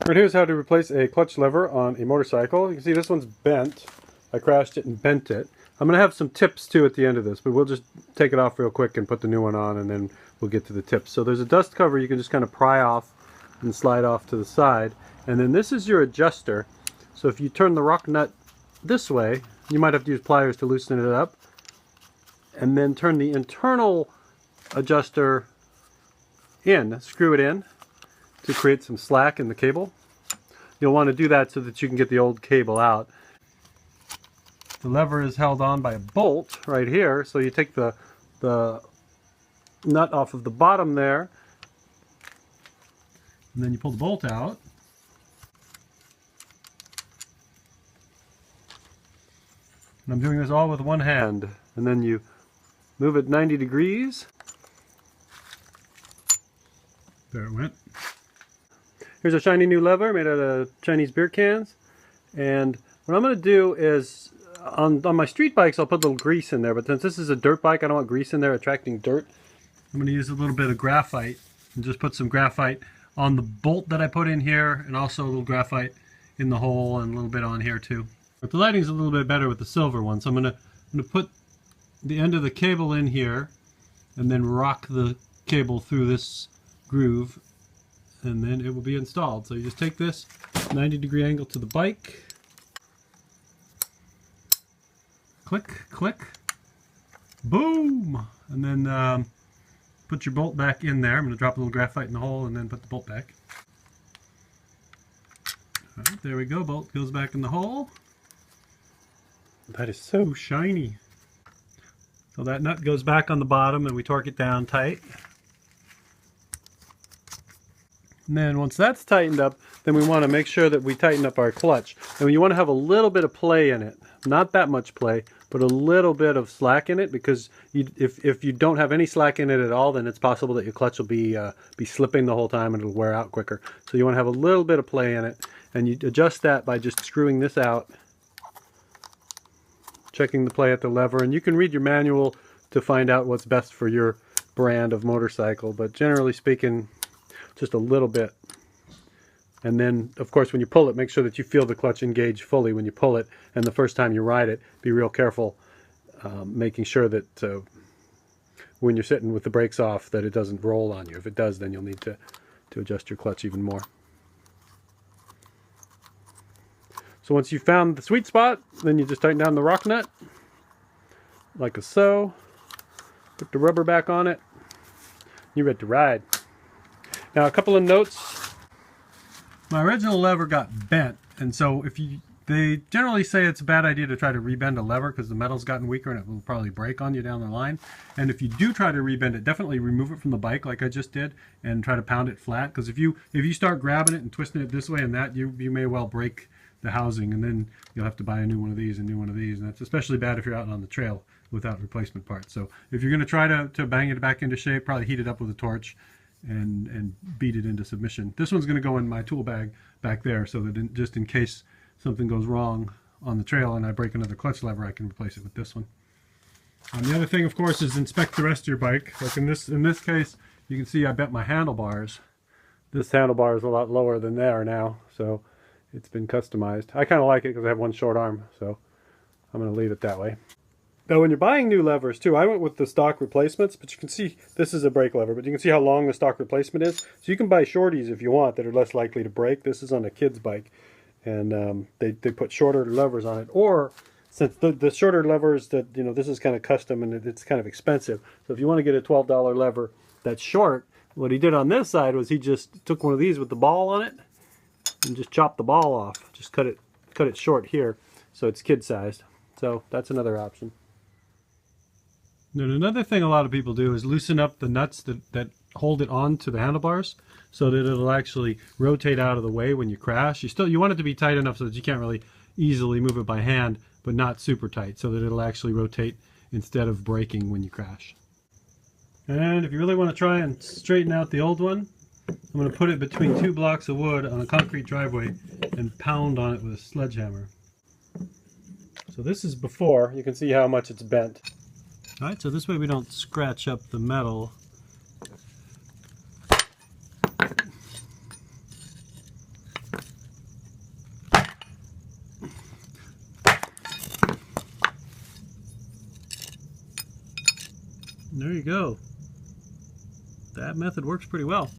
Right, here's how to replace a clutch lever on a motorcycle. You can see this one's bent. I crashed it and bent it. I'm going to have some tips too at the end of this, but we'll just take it off real quick and put the new one on, and then we'll get to the tips. So there's a dust cover you can just kind of pry off and slide off to the side. And then this is your adjuster. So if you turn the rock nut this way, you might have to use pliers to loosen it up. And then turn the internal adjuster in, screw it in to create some slack in the cable. You'll want to do that so that you can get the old cable out. The lever is held on by a bolt right here, so you take the nut off of the bottom there, and then you pull the bolt out. And I'm doing this all with one hand, and then you move it 90 degrees. There it went. Here's a shiny new lever made out of Chinese beer cans. And what I'm going to do is, on my street bikes, I'll put a little grease in there. But since this is a dirt bike, I don't want grease in there attracting dirt. I'm going to use a little bit of graphite and just put some graphite on the bolt that I put in here, and also a little graphite in the hole and a little bit on here too. But the lighting's a little bit better with the silver one. So I'm going to put the end of the cable in here and then rock the cable through this groove, and then it will be installed. So you just take this 90-degree angle to the bike, click, click, boom, and then put your bolt back in there. I'm going to drop a little graphite in the hole and then put the bolt back. All right, there we go, bolt goes back in the hole. That is so shiny. So that nut goes back on the bottom and we torque it down tight. And then once that's tightened up, then we want to make sure that we tighten up our clutch. And you want to have a little bit of play in it. Not that much play, but a little bit of slack in it, because if you don't have any slack in it at all, then it's possible that your clutch will be slipping the whole time and it'll wear out quicker. So you want to have a little bit of play in it, and you adjust that by just screwing this out, checking the play at the lever, and you can read your manual to find out what's best for your brand of motorcycle, but generally speaking, just a little bit. And then, of course, when you pull it, make sure that you feel the clutch engage fully when you pull it, and the first time you ride it, be real careful, making sure that when you're sitting with the brakes off, that it doesn't roll on you. If it does, then you'll need to adjust your clutch even more. So once you've found the sweet spot, then you just tighten down the rock nut, like so. Put the rubber back on it. You're ready to ride. Now, a couple of notes. My original lever got bent, and so they generally say it's a bad idea to try to rebend a lever because the metal's gotten weaker and it will probably break on you down the line. And if you do try to rebend it, definitely remove it from the bike like I just did and try to pound it flat, because if you start grabbing it and twisting it this way and that, you may well break the housing, and then you'll have to buy a new one of these, and that's especially bad if you're out on the trail without replacement parts. So if you're going to try to bang it back into shape, probably heat it up with a torch and beat it into submission. This one's going to go in my tool bag back there, so that just in case something goes wrong on the trail and I break another clutch lever, I can replace it with this one. The other thing, of course, is inspect the rest of your bike. Like in this case, you can see I bent my handlebars. This handlebar is a lot lower than they are now, so it's been customized. I kind of like it because I have one short arm, so I'm going to leave it that way. Now, when you're buying new levers too, I went with the stock replacements, but you can see this is a brake lever, but you can see how long the stock replacement is. So you can buy shorties if you want that are less likely to break. This is on a kid's bike, and they put shorter levers on it. Or since the shorter levers, that this is kind of custom and it's kind of expensive. So if you want to get a $12 lever that's short, what he did on this side was he just took one of these with the ball on it and just chopped the ball off. Just cut it short here, so it's kid sized. So that's another option. Then another thing a lot of people do is loosen up the nuts that hold it on to the handlebars, so that it'll actually rotate out of the way when you crash. You want it to be tight enough so that you can't really easily move it by hand, but not super tight, so that it'll actually rotate instead of breaking when you crash. And if you really want to try and straighten out the old one, I'm going to put it between 2 blocks of wood on a concrete driveway and pound on it with a sledgehammer. So this is before. You can see how much it's bent. Alright, so this way we don't scratch up the metal. there you go. That method works pretty well.